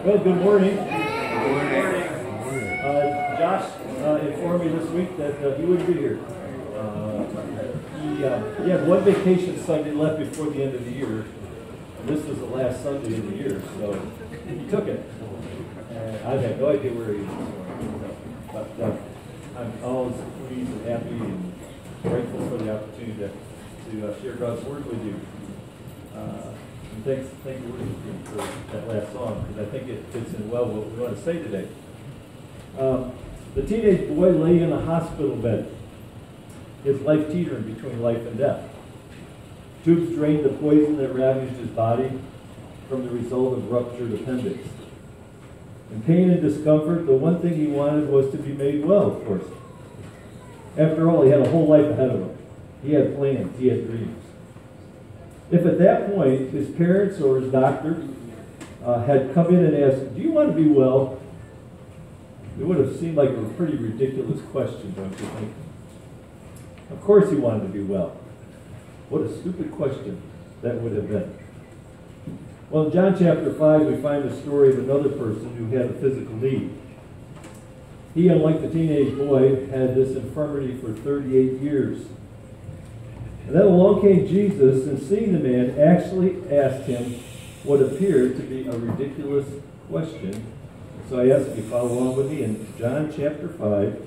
Well, good morning. Good morning. Josh informed me this week that he wouldn't be here. He had one vacation Sunday left before the end of the year. And this was the last Sunday of the year, so he took it. And I have no idea where he is. But I'm always pleased and happy and grateful for the opportunity to share God's Word with you. And thank you for that last song, because I think it fits in well what we want to say today. The teenage boy lay in a hospital bed, his life teetering between life and death. Tubes drained the poison that ravaged his body from the result of ruptured appendix. In pain and discomfort, the one thing he wanted was to be made well, of course. After all, he had a whole life ahead of him. He had plans, he had dreams. If at that point his parents or his doctor had come in and asked, "Do you want to be well?" it would have seemed like a pretty ridiculous question, don't you think? Of course he wanted to be well. What a stupid question that would have been. Well, in John chapter 5, we find the story of another person who had a physical need. He, unlike the teenage boy, had this infirmity for 38 years. And then along came Jesus, and seeing the man, actually asked him what appeared to be a ridiculous question. So I ask you to follow along with me in John chapter 5,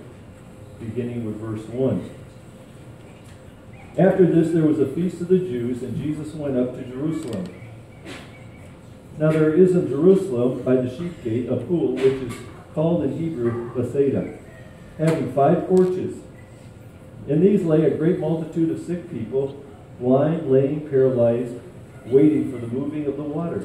beginning with verse 1. After this, there was a feast of the Jews, and Jesus went up to Jerusalem. Now there is in Jerusalem, by the sheep gate, a pool, which is called in Hebrew Bethesda, having 5 porches. In these lay a great multitude of sick people, blind, lame, paralyzed, waiting for the moving of the water.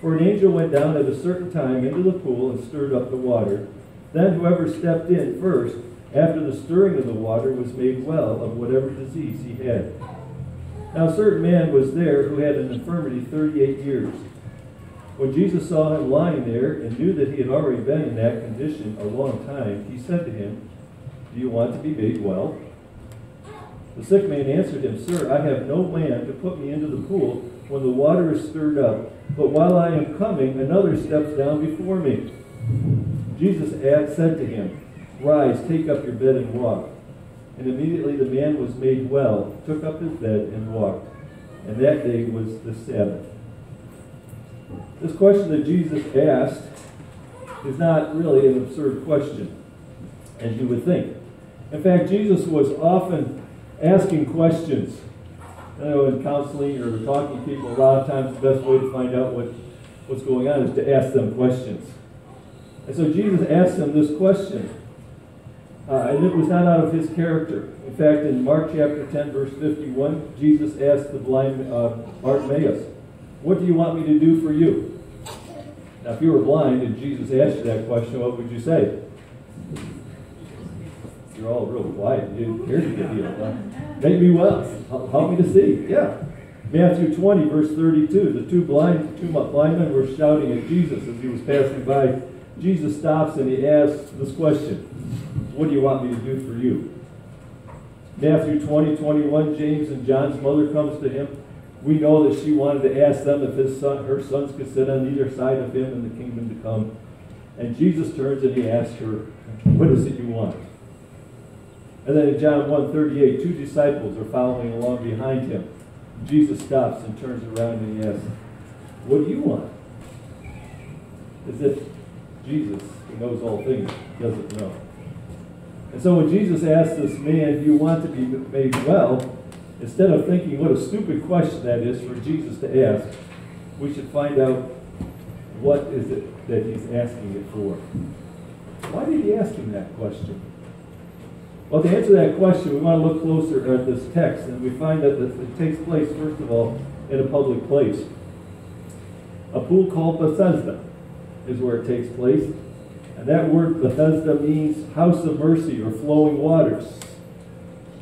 For an angel went down at a certain time into the pool and stirred up the water. Then whoever stepped in first, after the stirring of the water, was made well of whatever disease he had. Now a certain man was there who had an infirmity 38 years. When Jesus saw him lying there and knew that he had already been in that condition a long time, he said to him, "Do you want to be made well?" The sick man answered him, "Sir, I have no man to put me into the pool when the water is stirred up, but while I am coming, another steps down before me." Jesus said to him, "Rise, take up your bed and walk." And immediately the man was made well, took up his bed and walked. And that day was the Sabbath. This question that Jesus asked is not really an absurd question, as you would think. In fact, Jesus was often asking questions. In counseling or talking to people, a lot of times the best way to find out what's going on is to ask them questions. And so Jesus asked them this question. And it was not out of his character. In fact, in Mark chapter 10, verse 51, Jesus asked the blind Bartimaeus, "What do you want me to do for you?" Now, if you were blind and Jesus asked you that question, what would you say? You're all real quiet. You didn't care to get healed. Make me well. Help me to see. Yeah. Matthew 20, verse 32. The two blind men were shouting at Jesus as he was passing by. Jesus stops and he asks this question. What do you want me to do for you? Matthew 20, 21. James and John's mother comes to him. We know that she wanted to ask them if her sons could sit on either side of him in the kingdom to come. And Jesus turns and he asks her, what is it you want? And then in John 1:38, 2 disciples are following along behind him. Jesus stops and turns around and he asks, what do you want? As if Jesus, who knows all things, doesn't know. And so when Jesus asks this man, do you want to be made well? Instead of thinking what a stupid question that is for Jesus to ask, we should find out what is it that he's asking it for. Why did he ask him that question? Well, to answer that question, we want to look closer at this text, and we find that it takes place, first of all, in a public place. A pool called Bethesda is where it takes place. And that word Bethesda means house of mercy or flowing waters.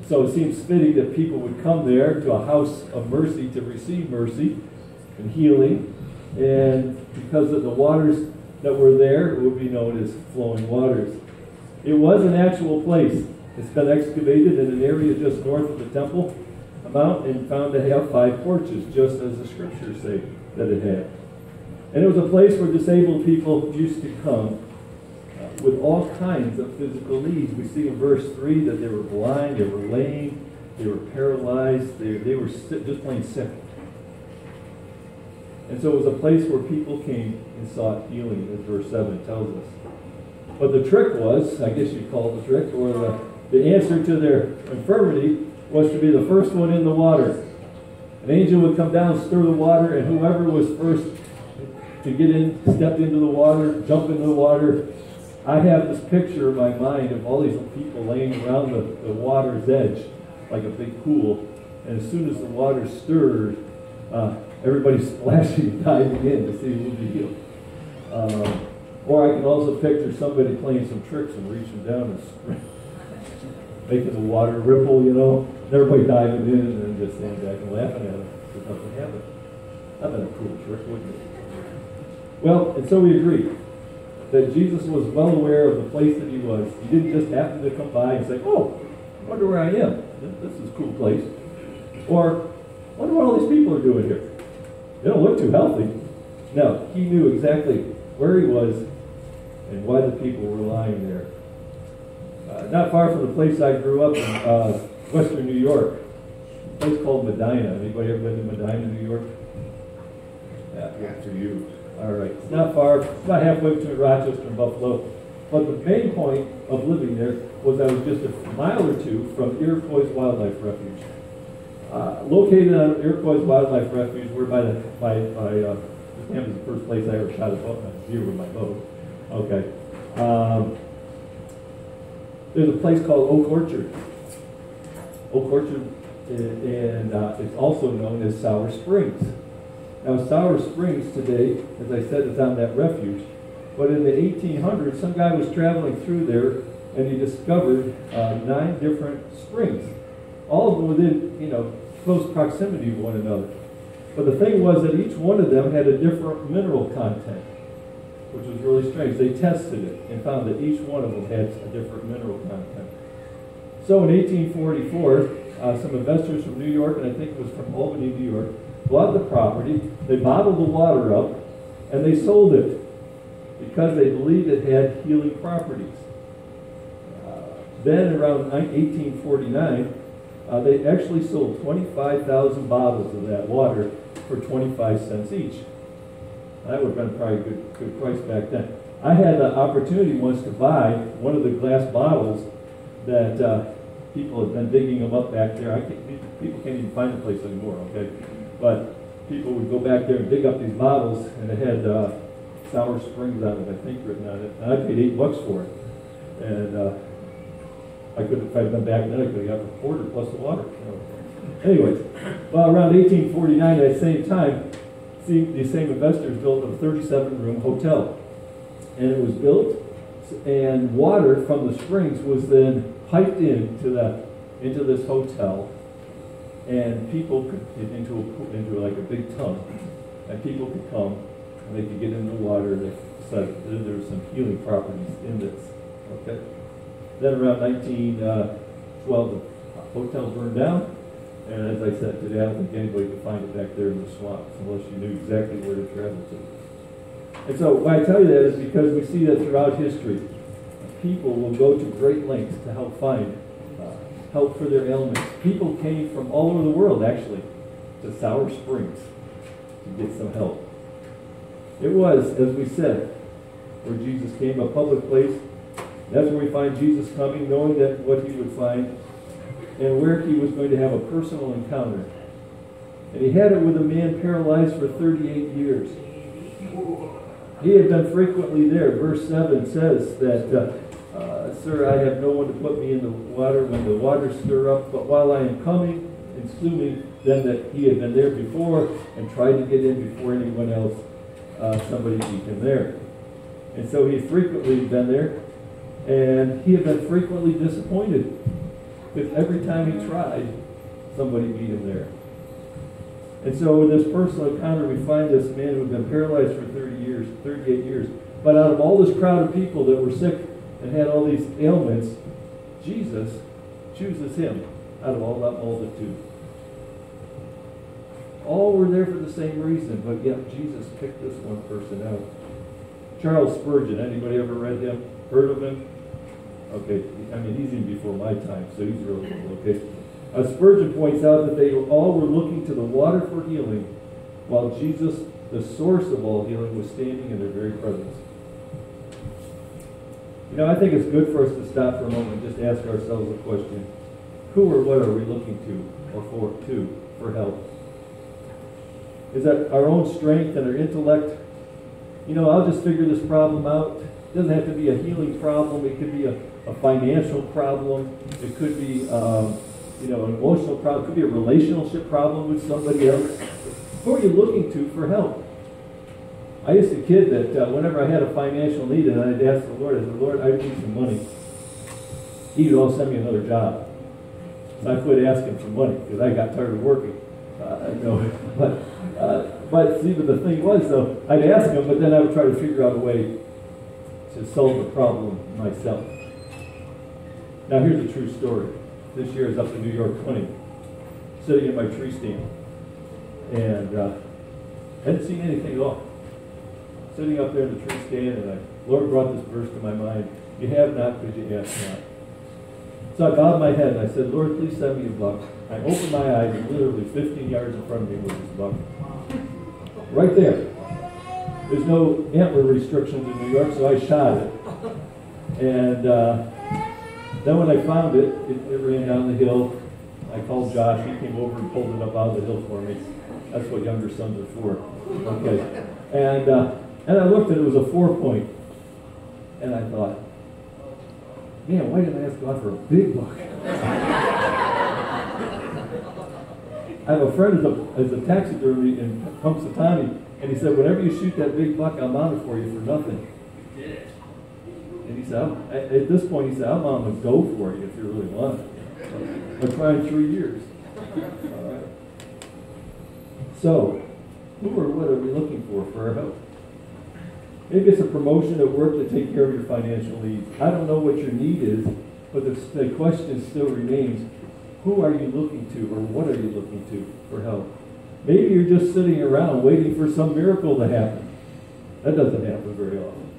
So it seems fitting that people would come there to a house of mercy to receive mercy and healing. And because of the waters that were there, it would be known as flowing waters. It was an actual place. It's been excavated in an area just north of the Temple Mount and found to have 5 porches, just as the scriptures say that it had. And it was a place where disabled people used to come with all kinds of physical needs. We see in verse 3 that they were blind, they were lame, they were paralyzed, they were sick, just plain sick. And so it was a place where people came and sought healing, as verse 7 tells us. But the trick was, I guess you'd call it the trick, or the answer to their infirmity was to be the first one in the water. An angel would come down, stir the water, and whoever was first to get in, step into the water, jump into the water. I have this picture in my mind of all these people laying around the water's edge, like a big pool. And as soon as the water stirred, everybody's splashing and diving in to see who would be healed. Or I can also picture somebody playing some tricks and reaching down and making the water ripple, you know. Everybody diving in and just standing back and laughing at it because nothing happened. That'd been a cool trick, wouldn't it? Well, and so we agree that Jesus was well aware of the place that he was. He didn't just happen to come by and say, oh, I wonder where I am. This is a cool place. Or, I wonder what all these people are doing here. They don't look too healthy. No, he knew exactly where he was and why the people were lying there. Not far from the place I grew up in western New York, a place called Medina. Anybody ever been to Medina, New York? Yeah, good for you. All right. It's not far. It's about halfway between Rochester and Buffalo. But the main point of living there was I was just a mile or two from Iroquois Wildlife Refuge. Located on Iroquois Wildlife Refuge, where this was the first place I ever shot a deer with my bow. Okay. There's a place called Oak Orchard. Oak Orchard, and it's also known as Sour Springs. Now, Sour Springs today, as I said, is on that refuge. But in the 1800s, some guy was traveling through there, and he discovered 9 different springs, all of them within, close proximity to one another. But the thing was that each one of them had a different mineral content, which was really strange. They tested it and found that each one of them had a different mineral content. So in 1844, some investors from New York, and I think it was from Albany, New York, bought the property, they bottled the water up, and they sold it because they believed it had healing properties. Then around 1849, they actually sold 25,000 bottles of that water for 25 cents each. That would have been probably a good price back then. I had the opportunity once to buy one of the glass bottles that people had been digging them up back there. People can't even find the place anymore, okay? But people would go back there and dig up these bottles, and it had Sour Springs on it, I think, written on it. And I paid $8 for it. And I could, if I'd been back then, I could have got the quarter plus the water. Anyways, well, around 1849, at the same time, these same investors built a 37-room hotel. And it was built, and water from the springs was then piped into this hotel, and people could get into like a big tub, and people could come and they could get in the water. They said there were some healing properties in this. Okay. Then around 1912, the hotel burned down, and as I said today, I don't think anybody could find it back there in the swamps unless you knew exactly where to travel to. And so why I tell you that is because we see that throughout history, people will go to great lengths to help find help for their ailments. People came from all over the world, actually, to Sour Springs to get some help. It was, as we said, where Jesus came, a public place. That's where we find Jesus coming, knowing that what he would find, and where he was going to have a personal encounter. And he had it with a man paralyzed for 38 years. He had been frequently there. Verse 7 says that, Sir, I have no one to put me in the water when the waters stir up, but while I am coming, assuming then that he had been there before and tried to get in before anyone else, somebody beat him there. And so he had frequently been there, and he had been frequently disappointed, because every time he tried, somebody beat him there. And so in this personal encounter, we find this man who had been paralyzed for 38 years. But out of all this crowd of people that were sick and had all these ailments, Jesus chooses him out of all that multitude. All were there for the same reason, but yet Jesus picked this one person out. Charles Spurgeon, anybody ever read him? Heard of him? Okay, I mean, he's even before my time, so he's really cool, okay? Spurgeon points out that they all were looking to the water for healing, while Jesus, the source of all healing, was standing in their very presence. You know, I think it's good for us to stop for a moment and just ask ourselves a question. Who or what are we looking to or for help? Is that our own strength and our intellect? You know, I'll just figure this problem out. It doesn't have to be a healing problem. It could be a financial problem. It could be, an emotional problem. It could be a relationship problem with somebody else. Who are you looking to for help? I used to kid that whenever I had a financial need and I'd ask the Lord, I said, Lord, I need some money. He would all send me another job. So I quit asking for money because I got tired of working. But the thing was, though, I'd ask him, but then I would try to figure out a way to solve the problem myself. Now, here's a true story. This year I was up in New York 20, sitting in my tree stand, and hadn't seen anything at all. Sitting up there in the tree stand, and Lord brought this verse to my mind. You have not because you ask not. So I bowed my head and I said, Lord, please send me a buck. I opened my eyes and literally 15 yards in front of me was this buck. Right there. There's no antler restrictions in New York, so I shot it. And then when I found it, it ran down the hill. I called Josh. He came over and pulled it up out of the hill for me. That's what younger sons are for. Okay. And I looked and it was a 4-point. And I thought, man, why didn't I ask God for a big buck? I have a friend as a taxidermy in Punxsutawney, and he said, whenever you shoot that big buck, I'll mount it for you for nothing. And he said, at this point, he said, I'll mount a go for you if you really want it. I've tried 3 years. All right. So, who or what are we looking for our help? Maybe it's a promotion at work to take care of your financial needs. I don't know what your need is, but the question still remains, who are you looking to or what are you looking to for help? Maybe you're just sitting around waiting for some miracle to happen. That doesn't happen very often.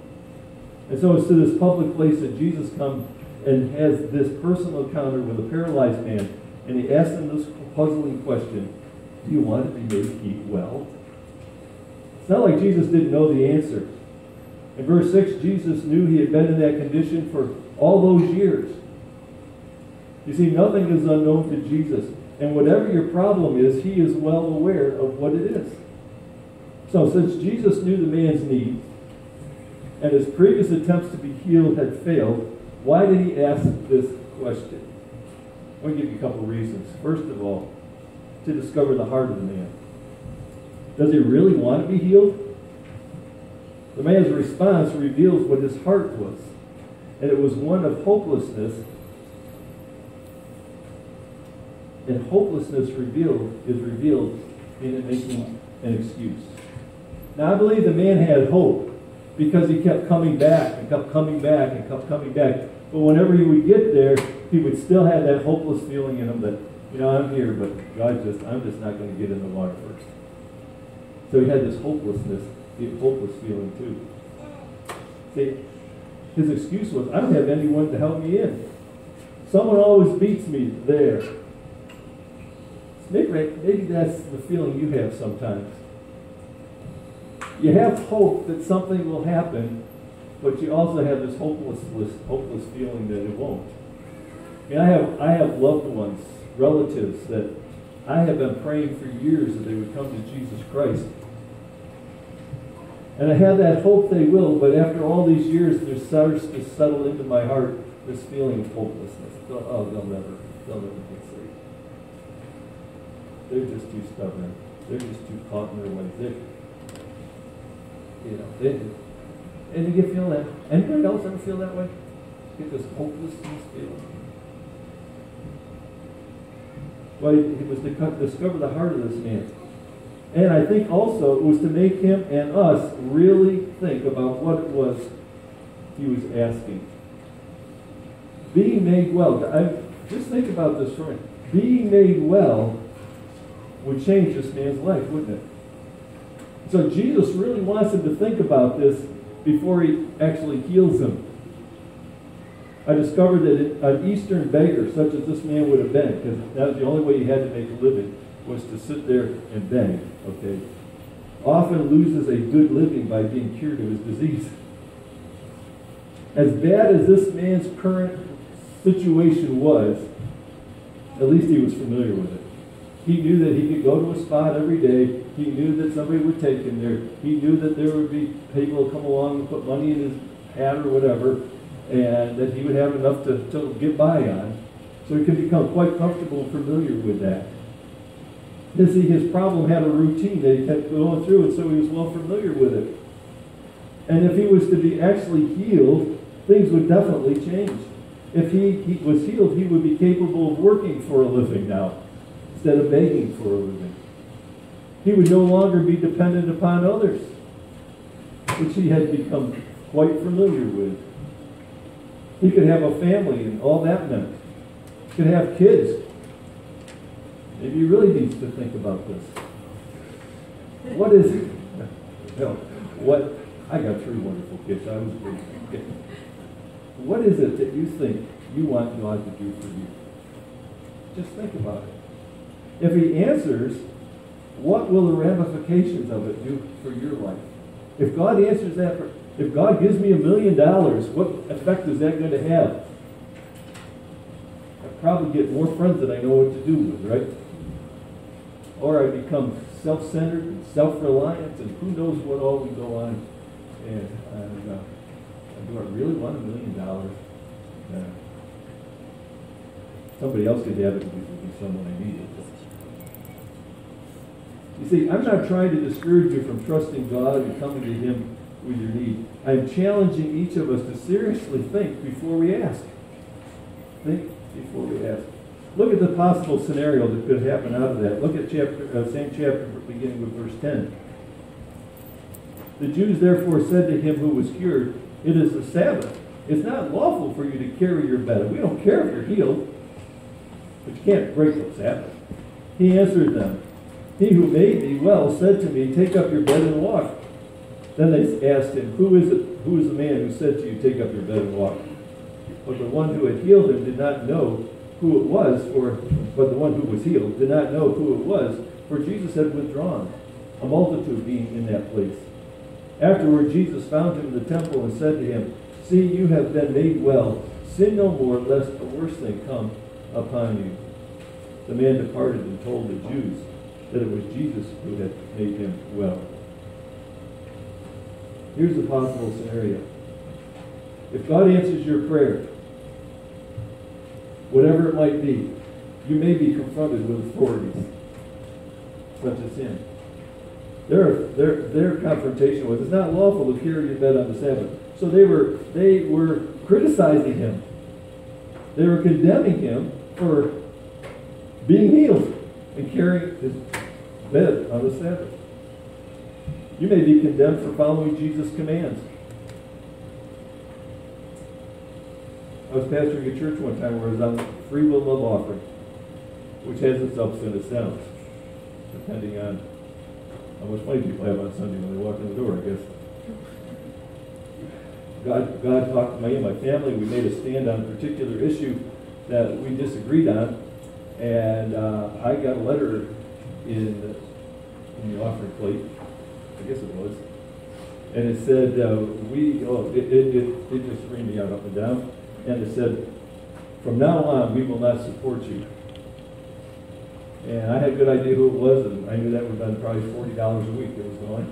And so it's to this public place that Jesus comes and has this personal encounter with a paralyzed man, and he asks him this puzzling question, do you want to be made well? It's not like Jesus didn't know the answer. In verse 6, Jesus knew he had been in that condition for all those years. You see, nothing is unknown to Jesus. And whatever your problem is, he is well aware of what it is. So since Jesus knew the man's need, and his previous attempts to be healed had failed, why did he ask this question? I'll give you a couple of reasons. First of all, to discover the heart of the man. Does he really want to be healed? The man's response reveals what his heart was. And it was one of hopelessness. And hopelessness is revealed in it making an excuse. Now I believe the man had hope because he kept coming back and kept coming back and kept coming back. But whenever he would get there, he would still have that hopeless feeling in him that, I'm here, but I'm just not going to get in the water first. So he had this hopeless feeling too. See, his excuse was, I don't have anyone to help me in. Someone always beats me there. Maybe that's the feeling you have sometimes. You have hope that something will happen, but you also have this hopeless feeling that it won't. I have loved ones, relatives that I have been praying for years that they would come to Jesus Christ. And I have that hope they will, but after all these years, there starts to settle into my heart this feeling of hopelessness. Oh, they'll never get saved. They're just too stubborn. They're just too caught in their ways. And you get feeling that. Anybody else ever feel that way? Get this hopelessness feeling. Well, it was to discover the heart of this man. And I think also it was to make him and us really think about what it was he was asking. Being made well. Just think about this for a minute. Being made well would change this man's life, wouldn't it? So Jesus really wants him to think about this before he actually heals him. I discovered that an Eastern beggar, such as this man would have been, because that was the only way he had to make a living, was to sit there and beg, okay, often loses a good living by being cured of his disease. As bad as this man's current situation was, at least he was familiar with it. He knew that he could go to a spot every day. He knew that somebody would take him there. He knew that there would be people who come along and put money in his hat or whatever, and that he would have enough to get by on. So he could become quite comfortable and familiar with that. You see, his problem had a routine that he kept going through, and so he was well familiar with it. And if he was to be actually healed, things would definitely change. If he was healed, he would be capable of working for a living now, instead of begging for a living. He would no longer be dependent upon others, which he had become quite familiar with. He could have a family and all that meant. He could have kids. Maybe he really needs to think about this. What is it? I got 3 wonderful kids. I was great. What is it that you think you want God to do for you? Just think about it. If he answers, what will the ramifications of it do for your life? If God answers that, if God gives me $1 million, what effect is that going to have? I probably get more friends than I know what to do with, right? Or I become self-centered and self-reliant, and who knows what all will go on. And do I really want $1 million? Somebody else could have it because it would be someone I needed. You see, I'm not trying to discourage you from trusting God and coming to Him with your need. I'm challenging each of us to seriously think before we ask. Think before we ask. Look at the possible scenario that could happen out of that. Look at same chapter beginning with verse 10. The Jews therefore said to him who was cured, "It is the Sabbath. It's not lawful for you to carry your bed. We don't care if you're healed, but you can't break the Sabbath." He answered them, "He who made me well said to me, 'Take up your bed and walk.'" Then they asked him, Who is the man who said to you, 'Take up your bed and walk'?" But the one who had healed him did not know who it was, but the one who was healed did not know who it was, for Jesus had withdrawn, a multitude being in that place. Afterward, Jesus found him in the temple and said to him, "See, you have been made well. Sin no more, lest a worse thing come upon you." The man departed and told the Jews that it was Jesus who had made him well. Here's the possible scenario. If God answers your prayer, whatever it might be, you may be confronted with authorities, such as him. Their confrontation was, it's not lawful to carry your bed on the Sabbath. So they were criticizing him. They were condemning him for being healed and carrying his bed on the Sabbath. You may be condemned for following Jesus' commands. I was pastoring a church one time where I was on free will love offering, which has its ups and its downs, depending on how much money people have on Sunday when they walk in the door, I guess. God talked to me and my family. We made a stand on a particular issue that we disagreed on, and I got a letter in the offering plate, I guess it was, and it said, it just reamed me out up and down, and it said, "From now on, we will not support you." And I had a good idea who it was, and I knew that would have been probably $40 a week that was going.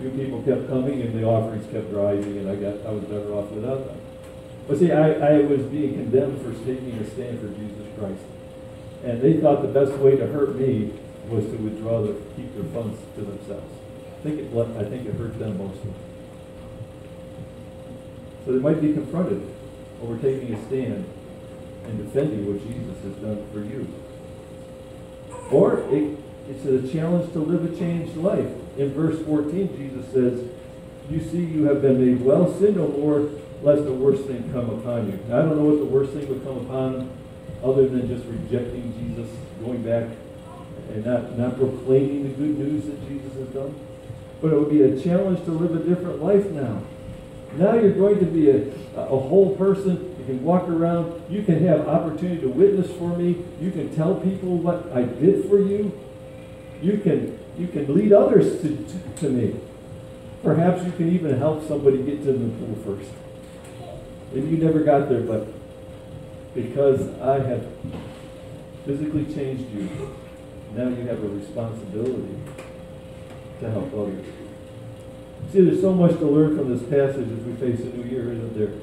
Few people kept coming, and the offerings kept rising, and I was better off without them. But see, I was being condemned for taking a stand for Jesus Christ. And they thought the best way to hurt me was to keep their funds to themselves. I think it hurt them mostly. So they might be confronted over taking a stand and defending what Jesus has done for you. Or it's a challenge to live a changed life. In verse 14, Jesus says, "You see, you have been made well. Sin no more, lest a worse thing come upon you." Now, I don't know what the worst thing would come upon them, other than just rejecting Jesus, going back and not proclaiming the good news that Jesus has done. But it would be a challenge to live a different life now. Now you're going to be a whole person. You can walk around. You can have opportunity to witness for me. You can tell people what I did for you. You can lead others to me. Perhaps you can even help somebody get to the pool first. Maybe you never got there, but because I have physically changed you, now you have a responsibility to help others. See, there's so much to learn from this passage as we face a new year, isn't there?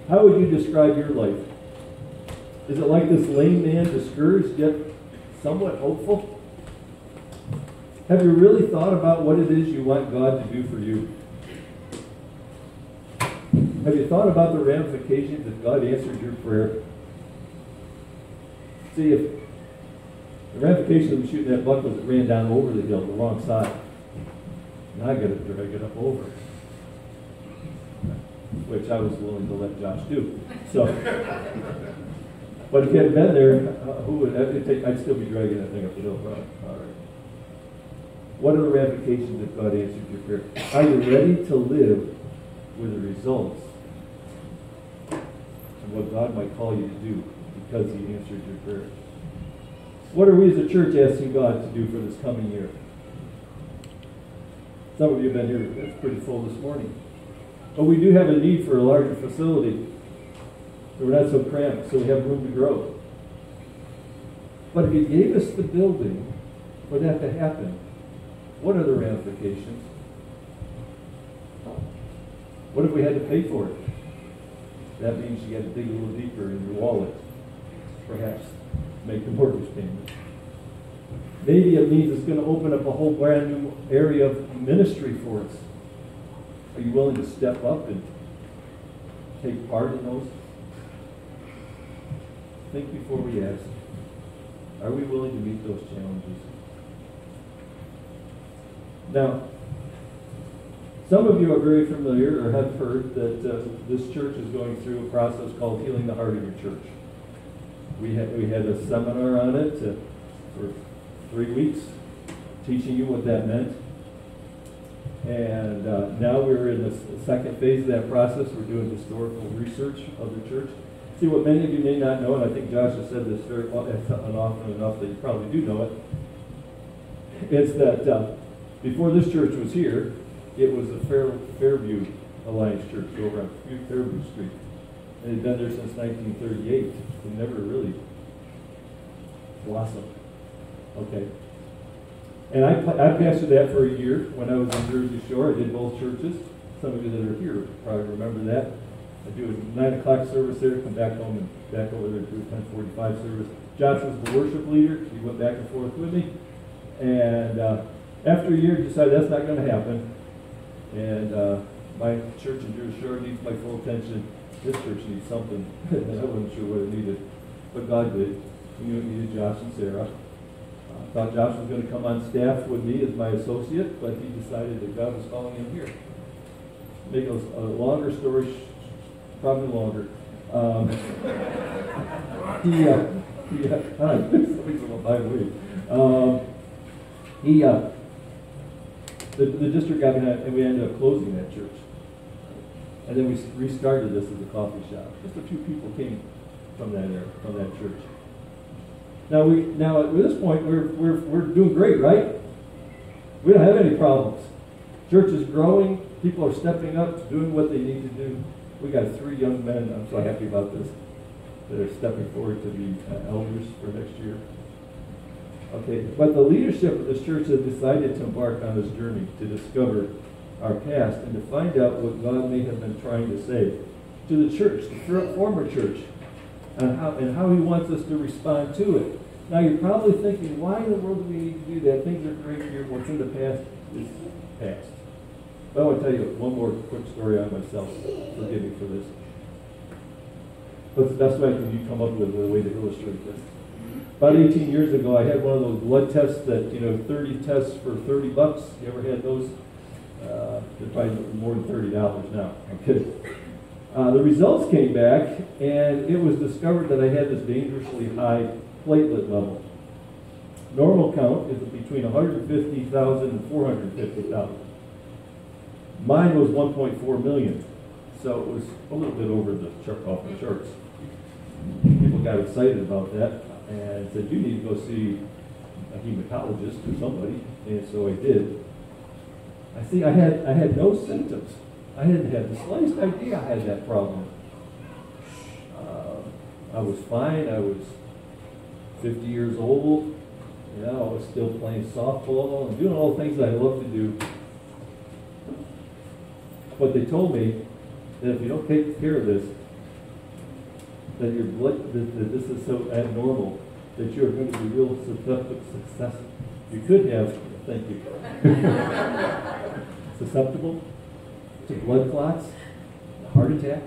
How would you describe your life? Is it like this lame man, discouraged yet somewhat hopeful? Have you really thought about what it is you want God to do for you? Have you thought about the ramifications if God answered your prayer? See, if the ramifications of shooting that buck was it ran down over the hill, the wrong side. Now I got to drag it up over, which I was willing to let Josh do. So, but if he hadn't been there, who would? I'd still be dragging that thing up the hill. Right? All right. What are the ramifications if God answered your prayer? Are you ready to live with the results of what God might call you to do because He answered your prayer? What are we as a church asking God to do for this coming year? Some of you have been here, it's pretty full this morning. But we do have a need for a larger facility. So we're not so cramped, so we have room to grow. But if He gave us the building for that to happen, what are the ramifications? What if we had to pay for it? That means you got to dig a little deeper in your wallet, perhaps make the mortgage payment. Maybe it means it's going to open up a whole brand new area of ministry for us. Are you willing to step up and take part in those? Think before we ask. Are we willing to meet those challenges? Now, some of you are very familiar or have heard that this church is going through a process called Healing the Heart of Your Church. We had a seminar on it for 3 weeks, teaching you what that meant. And now we're in the second phase of that process. We're doing historical research of the church. See, what many of you may not know, and I think Josh has said this very often enough that you probably do know it, is that before this church was here, it was a Fairview Alliance Church over on Fairview Street. And it had been there since 1938. It never really blossomed. Okay. And I pastored that for a year when I was in Jersey Shore. I did both churches. Some of you that are here probably remember that. I do a 9 o'clock service there, come back home and back over there to a 10:45 service. Josh was the worship leader. He went back and forth with me. And after a year, decided that's not going to happen. And my church in Jersey Shore needs my full attention. This church needs something. And I wasn't sure what it needed. But God did. He knew it needed Josh and Sarah. I thought Josh was going to come on staff with me as my associate, but he decided that God was calling him here. Make a longer story, probably longer. The district got behind, and we ended up closing that church. And then we restarted this as a coffee shop. Just a few people came from that area, from that church. Now at this point we're doing great, right? We don't have any problems. Church is growing. People are stepping up, doing what they need to do. We got 3 young men. I'm so happy about this, that are stepping forward to be elders for next year. Okay, but the leadership of this church has decided to embark on this journey to discover our past and to find out what God may have been trying to say to the church, the former church, and how He wants us to respond to it. Now you're probably thinking, why in the world do we need to do that? Things are great here. What's in the past is past. But I want to tell you one more quick story on myself. Forgive me for this. What's the best way can you come up with a way to illustrate this? About 18 years ago, I had one of those blood tests that, 30 tests for $30. You ever had those? They're probably more than $30 now. I'm kidding. The results came back, and it was discovered that I had this dangerously high platelet level. Normal count is between 150,000 and 450,000. Mine was 1.4 million, so it was a little bit over the off the charts. People got excited about that and said, "You need to go see a hematologist or somebody," and so I did. I had no symptoms. I hadn't had the slightest idea I had that problem. I was fine. I was 50 years old. You know, I was still playing softball and doing all the things that I love to do. But they told me that if you don't take care of this, that your blood, that this is so abnormal, that you're going to be real susceptible. You could have, thank you, susceptible to blood clots, a heart attack.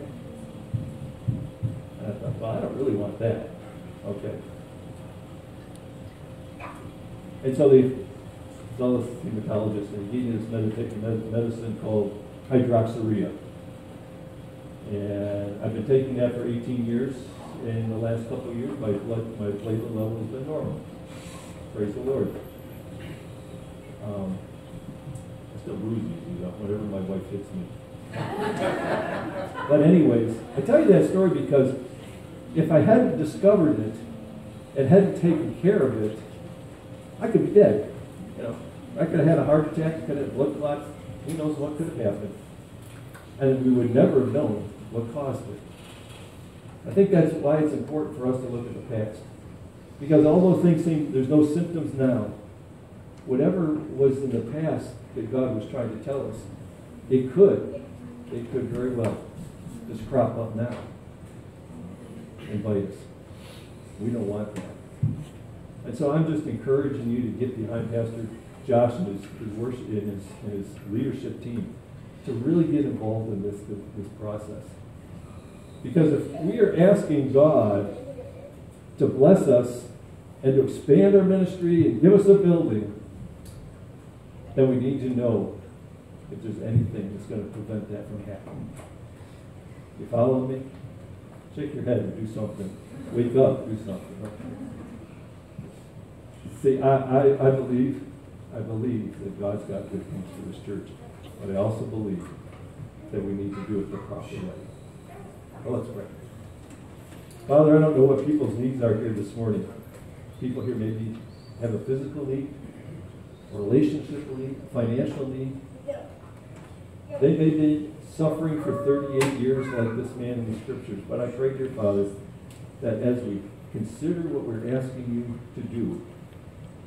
And I thought, well, I don't really want that. Okay. And so they saw this hematologist, and he gave me this medicine called hydroxyurea. And I've been taking that for 18 years. In the last couple of years, my platelet level has been normal. Praise the Lord. I still bruise easy, whenever my wife hits me. But anyways, I tell you that story because if I hadn't discovered it and hadn't taken care of it, I could be dead. You know, I could have had a heart attack, I could have had blood clots, who knows what could have happened. And we would never have known what caused it. I think that's why it's important for us to look at the past. Because all those things seem, there's no symptoms now. Whatever was in the past that God was trying to tell us, it could very well just crop up now and bite us. We don't want that. And so I'm just encouraging you to get behind Pastor Josh and his worship and his leadership team to really get involved in this process. Because if we are asking God to bless us and to expand our ministry and give us a building, then we need to know if there's anything that's going to prevent that from happening. You follow me? Shake your head and do something. Wake up, do something. See, I believe that God's got good things for this church. But I also believe that we need to do it the proper way. Well, let's pray. Father, I don't know what people's needs are here this morning. People here maybe have a physical need, a relationship need, a financial need. They may be suffering for 38 years like this man in the scriptures. But I pray, dear Father, that as we consider what we're asking you to do,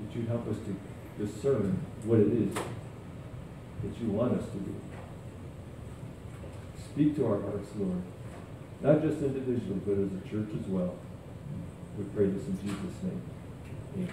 that you help us to discern what it is that you want us to do. Speak to our hearts, Lord. Not just individually, but as a church as well. We pray this in Jesus' name. Amen.